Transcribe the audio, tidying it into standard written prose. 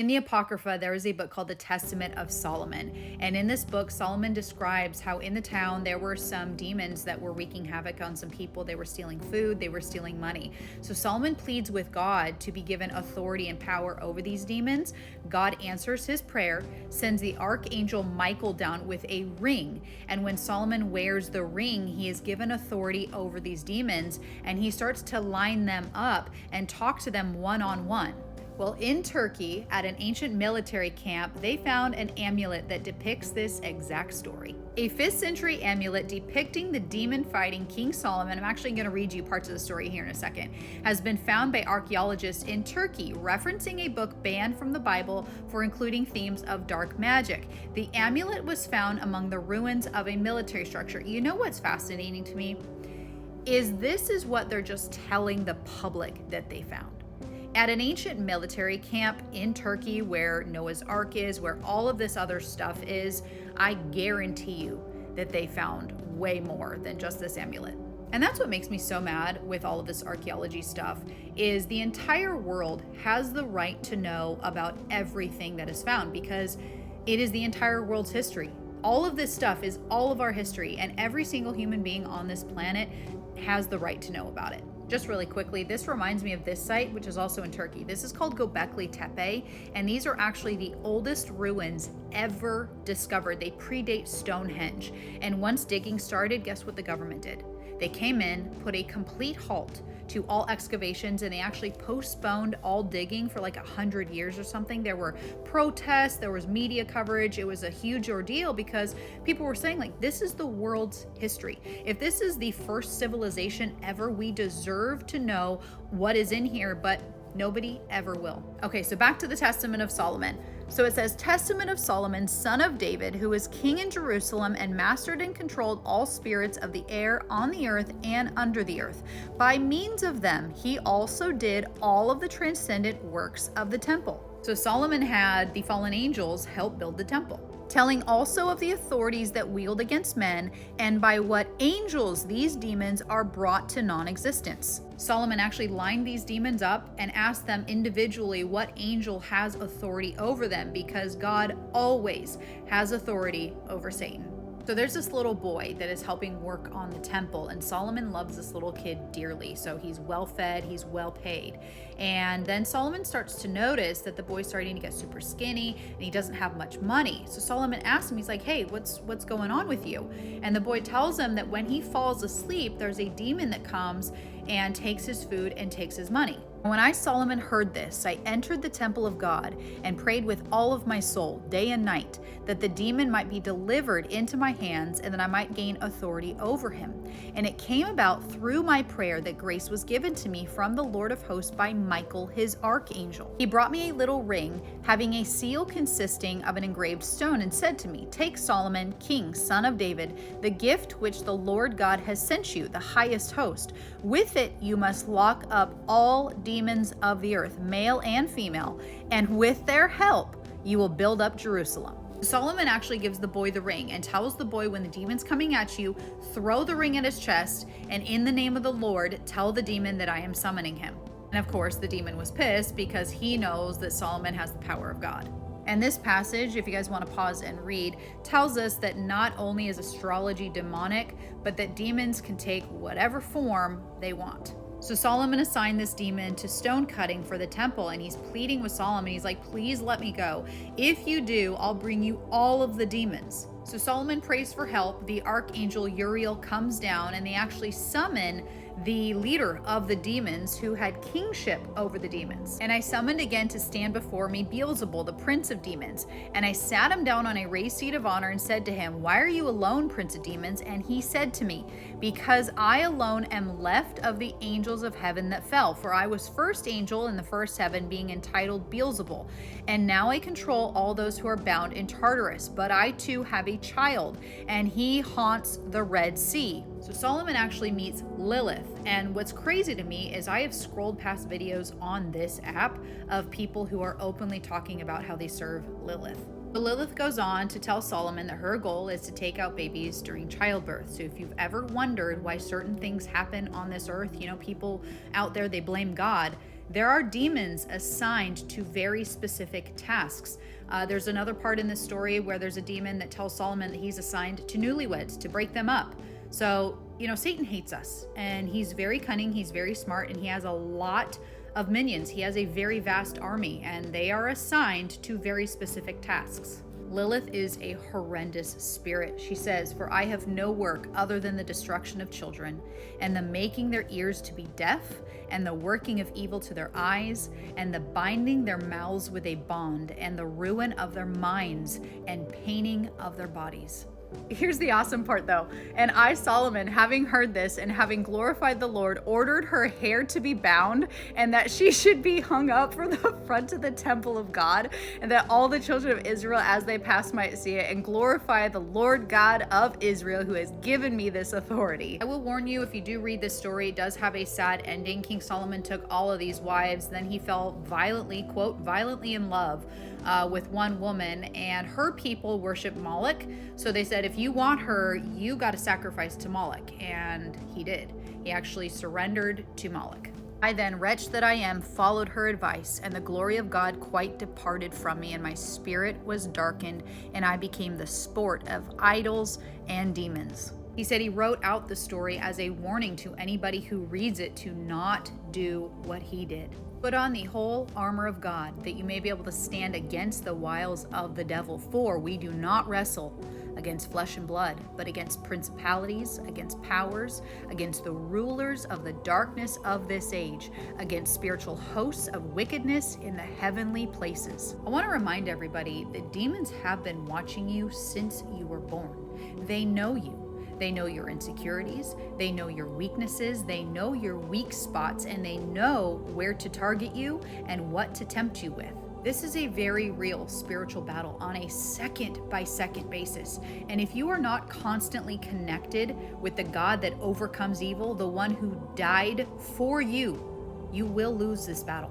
In the Apocrypha, there is a book called the Testament of Solomon. And in this book, Solomon describes how in the town there were some demons that were wreaking havoc on some people. They were stealing food, they were stealing money. So Solomon pleads with God to be given authority and power over these demons. God answers his prayer, sends the archangel Michael down with a ring. And when Solomon wears the ring, he is given authority over these demons, and he starts to line them up and talk to them one-on-one. Well, in Turkey, at an ancient military camp, they found an amulet that depicts this exact story. A 5th century amulet depicting the demon-fighting King Solomon, I'm actually going to read you parts of the story here in a second, has been found by archaeologists in Turkey, referencing a book banned from the Bible for including themes of dark magic. The amulet was found among the ruins of a military structure. You know what's fascinating to me? This is what they're just telling the public that they found. At an ancient military camp in Turkey where Noah's Ark is, where all of this other stuff is, I guarantee you that they found way more than just this amulet. And that's what makes me so mad with all of this archaeology stuff, is the entire world has the right to know about everything that is found, because it is the entire world's history. All of this stuff is all of our history, and every single human being on this planet has the right to know about it. Just really quickly, this reminds me of this site, which is also in Turkey. This is called Göbekli Tepe, and these are actually the oldest ruins ever discovered. They predate Stonehenge. And once digging started, guess what the government did? They came in, put a complete halt to all excavations, and they actually postponed all digging for like 100 years or something. There were protests, there was media coverage. It was a huge ordeal because people were saying, like, this is the world's history. If this is the first civilization ever, we deserve to know what is in here, but nobody ever will. Okay, so back to the Testament of Solomon. So it says, Testament of Solomon, son of David, who was king in Jerusalem and mastered and controlled all spirits of the air, on the earth, and under the earth. By means of them, he also did all of the transcendent works of the temple. So Solomon had the fallen angels help build the temple, telling also of the authorities that wield against men, and by what angels these demons are brought to non-existence. Solomon actually lined these demons up and asked them individually what angel has authority over them, because God always has authority over Satan. So there's this little boy that is helping work on the temple, and Solomon loves this little kid dearly. So he's well fed, he's well paid. And then Solomon starts to notice that the boy's starting to get super skinny and he doesn't have much money. So Solomon asks him, he's like, hey, what's going on with you? And the boy tells him that when he falls asleep, there's a demon that comes and takes his food and takes his money. When I, Solomon, heard this, I entered the temple of God and prayed with all of my soul, day and night, that the demon might be delivered into my hands and that I might gain authority over him. And it came about through my prayer that grace was given to me from the Lord of hosts by Michael, his archangel. He brought me a little ring having a seal consisting of an engraved stone and said to me, take, Solomon, king, son of David, the gift which the Lord God has sent you, the highest host. With it you must lock up all demons of the earth, male and female, and with their help you will build up Jerusalem. Solomon actually gives the boy the ring and tells the boy, when the demon's coming at you, throw the ring at his chest, and in the name of the Lord, tell the demon that I am summoning him. And of course, the demon was pissed because he knows that Solomon has the power of God. And this passage, if you guys want to pause and read, tells us that not only is astrology demonic, but that demons can take whatever form they want. So Solomon assigned this demon to stone cutting for the temple, and he's pleading with Solomon. He's like, please let me go. If you do, I'll bring you all of the demons. So Solomon prays for help. The archangel Uriel comes down, and they actually summon the leader of the demons who had kingship over the demons. And I summoned again to stand before me Beelzeboul, the prince of demons. And I sat him down on a raised seat of honor and said to him, why are you alone, prince of demons? And he said to me, because I alone am left of the angels of heaven that fell. For I was first angel in the first heaven, being entitled Beelzeboul. And now I control all those who are bound in Tartarus. But I too have a child, and he haunts the Red Sea. So Solomon actually meets Lilith. And what's crazy to me is I have scrolled past videos on this app of people who are openly talking about how they serve Lilith. So Lilith goes on to tell Solomon that her goal is to take out babies during childbirth. So if you've ever wondered why certain things happen on this earth, people out there, they blame God. There are demons assigned to very specific tasks. There's another part in this story where there's a demon that tells Solomon that he's assigned to newlyweds to break them up. So, Satan hates us, and he's very cunning, he's very smart, and he has a lot of minions. He has a very vast army, and they are assigned to very specific tasks. Lilith is a horrendous spirit. She says, "For I have no work other than the destruction of children, and the making their ears to be deaf, and the working of evil to their eyes, and the binding their mouths with a bond, and the ruin of their minds, and painting of their bodies." Here's the awesome part though. "And I, Solomon, having heard this and having glorified the Lord, ordered her hair to be bound, and that she should be hung up from the front of the temple of God, and that all the children of Israel as they pass might see it, and glorify the Lord God of Israel, who has given me this authority." I will warn you, if you do read this story, it does have a sad ending. King Solomon took all of these wives, then he fell violently, quote, violently in love with one woman, and her people worship Moloch. So they said, if you want her, you got to sacrifice to Moloch. And he did. He actually surrendered to Moloch. "I then, wretch that I am, followed her advice, and the glory of God quite departed from me, and my spirit was darkened, and I became the sport of idols and demons." He said he wrote out the story as a warning to anybody who reads it to not do what he did. "Put on the whole armor of God, that you may be able to stand against the wiles of the devil. For we do not wrestle against flesh and blood, but against principalities, against powers, against the rulers of the darkness of this age, against spiritual hosts of wickedness in the heavenly places." I want to remind everybody that demons have been watching you since you were born. They know you. They know your insecurities, they know your weaknesses, they know your weak spots, and they know where to target you and what to tempt you with. This is a very real spiritual battle on a second-by-second basis. And if you are not constantly connected with the God that overcomes evil, the one who died for you, you will lose this battle.